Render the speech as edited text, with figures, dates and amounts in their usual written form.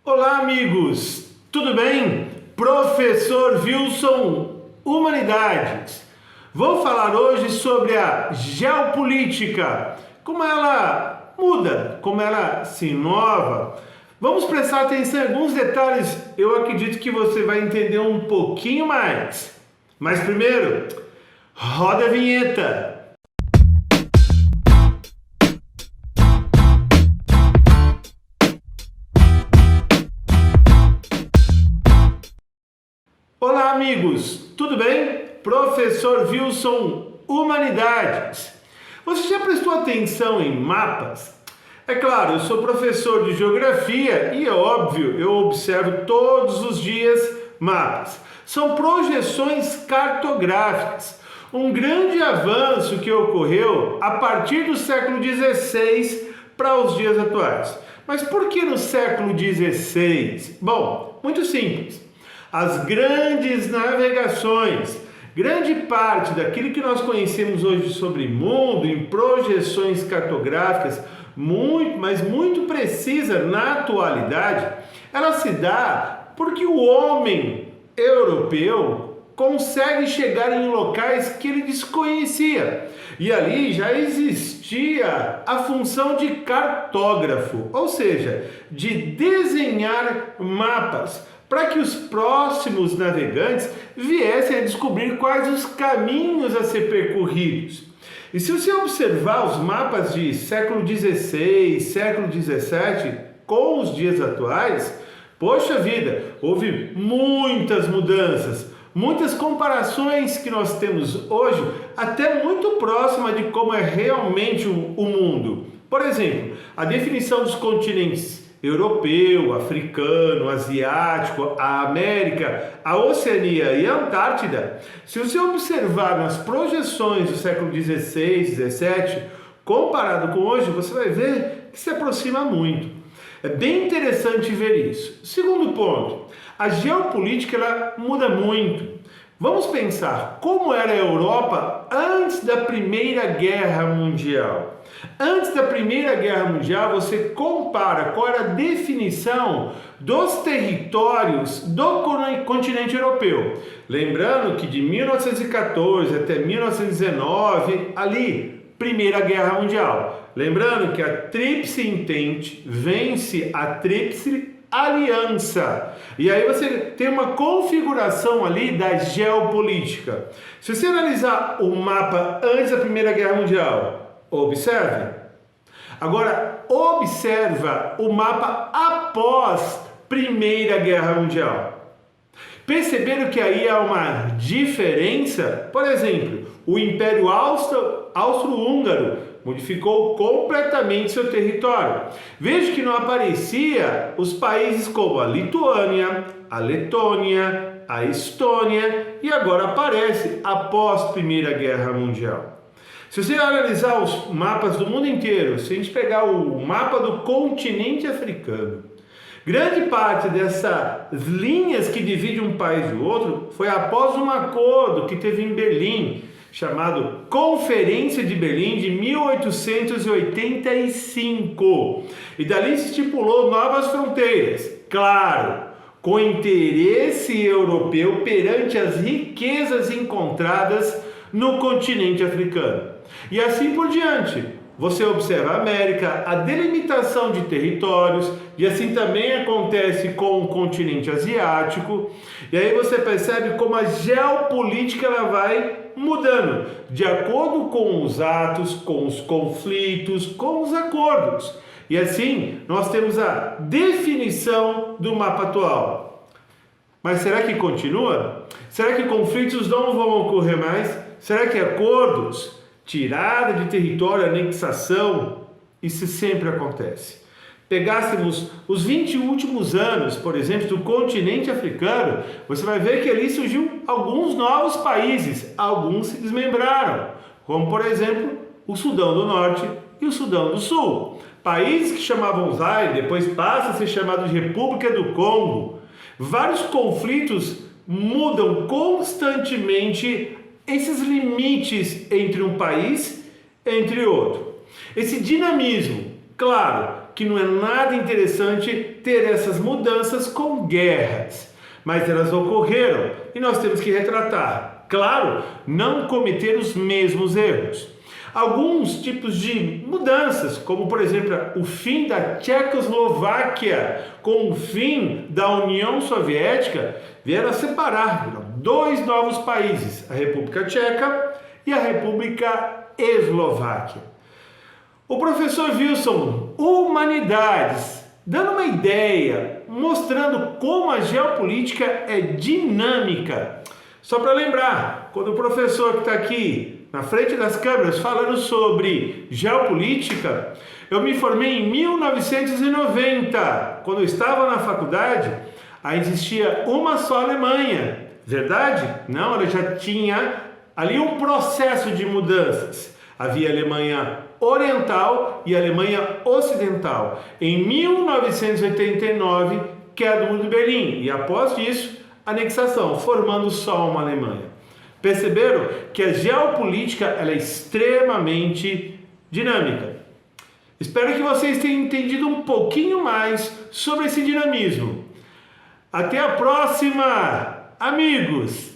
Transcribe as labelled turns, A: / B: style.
A: Olá, amigos! Tudo bem? Professor Wilson, Humanidades. Vou falar hoje sobre a geopolítica, como ela muda, como ela se inova. Vamos prestar atenção em alguns detalhes, eu acredito que você vai entender um pouquinho mais. Mas primeiro, roda a vinheta! Olá, amigos! Tudo bem? Professor Wilson, Humanidades. Você já prestou atenção em mapas? É claro, eu sou professor de geografia e é óbvio, eu observo todos os dias mapas. São projeções cartográficas. Um grande avanço que ocorreu a partir do século XVI para os dias atuais. Mas por que no século XVI? Bom, muito simples. As grandes navegações, grande parte daquilo que nós conhecemos hoje sobre mundo, em projeções cartográficas, muito precisa na atualidade, ela se dá porque o homem europeu consegue chegar em locais que ele desconhecia. E ali já existia a função de cartógrafo, ou seja, de desenhar mapas, para que os próximos navegantes viessem a descobrir quais os caminhos a ser percorridos. E se você observar os mapas de século XVI, século XVII, com os dias atuais, poxa vida, houve muitas mudanças, muitas comparações que nós temos hoje, até muito próxima de como é realmente o mundo. Por exemplo, a definição dos continentes europeu, africano, asiático, a América, a Oceania e a Antártida. Se você observar nas projeções do século XVI, XVII, comparado com hoje, você vai ver que se aproxima muito. É bem interessante ver isso. Segundo ponto, a geopolítica ela muda muito. Vamos pensar como era a Europa antes da Primeira Guerra Mundial. Antes da Primeira Guerra Mundial, você compara qual era a definição dos territórios do continente europeu. Lembrando que de 1914 até 1919, ali, Primeira Guerra Mundial. Lembrando que a Tríplice Entente vence a Tríplice Aliança. E aí você tem uma configuração ali da geopolítica. Se você analisar o mapa antes da Primeira Guerra Mundial, observe. Agora, observa o mapa após Primeira Guerra Mundial. Perceberam que aí há uma diferença? Por exemplo, o Império Austro-Húngaro modificou completamente seu território. Veja que não aparecia os países como a Lituânia, a Letônia, a Estônia e agora aparece após Primeira Guerra Mundial. Se você analisar os mapas do mundo inteiro, se a gente pegar o mapa do continente africano, grande parte dessas linhas que dividem um país do outro foi após um acordo que teve em Berlim, chamado Conferência de Berlim de 1885. E dali se estipulou novas fronteiras, claro, com interesse europeu perante as riquezas encontradas no continente africano. E assim por diante. Você observa a América, a delimitação de territórios, e assim também acontece com o continente asiático. E aí você percebe como a geopolítica ela vai mudando, de acordo com os atos, com os conflitos, com os acordos. E assim nós temos a definição do mapa atual. Mas será que continua? Será que conflitos não vão ocorrer mais? Será que acordos, tirada de território, anexação, isso sempre acontece. Pegássemos os 20 últimos anos, por exemplo, do continente africano, você vai ver que ali surgiu alguns novos países, alguns se desmembraram, como por exemplo o Sudão do Norte e o Sudão do Sul. Países que chamavam Zaire, depois passa a ser chamado de República do Congo. Vários conflitos mudam constantemente esses limites entre um país e entre outro. Esse dinamismo, claro, que não é nada interessante ter essas mudanças com guerras, mas elas ocorreram e nós temos que retratar. Claro, não cometer os mesmos erros. Alguns tipos de mudanças, como por exemplo o fim da Tchecoslováquia com o fim da União Soviética, vieram a separar dois novos países, a República Tcheca e a República Eslováquia. O professor Wilson, Humanidades, dando uma ideia, mostrando como a geopolítica é dinâmica. Só para lembrar, quando o professor que está aqui na frente das câmeras falando sobre geopolítica, eu me formei em 1990. Quando eu estava na faculdade, aí existia uma só Alemanha. Verdade? Não, ela já tinha ali um processo de mudanças. Havia a Alemanha Oriental e a Alemanha Ocidental. Em 1989, queda do Muro de Berlim. E após isso, anexação, formando só uma Alemanha. Perceberam que a geopolítica ela é extremamente dinâmica. Espero que vocês tenham entendido um pouquinho mais sobre esse dinamismo. Até a próxima, amigos!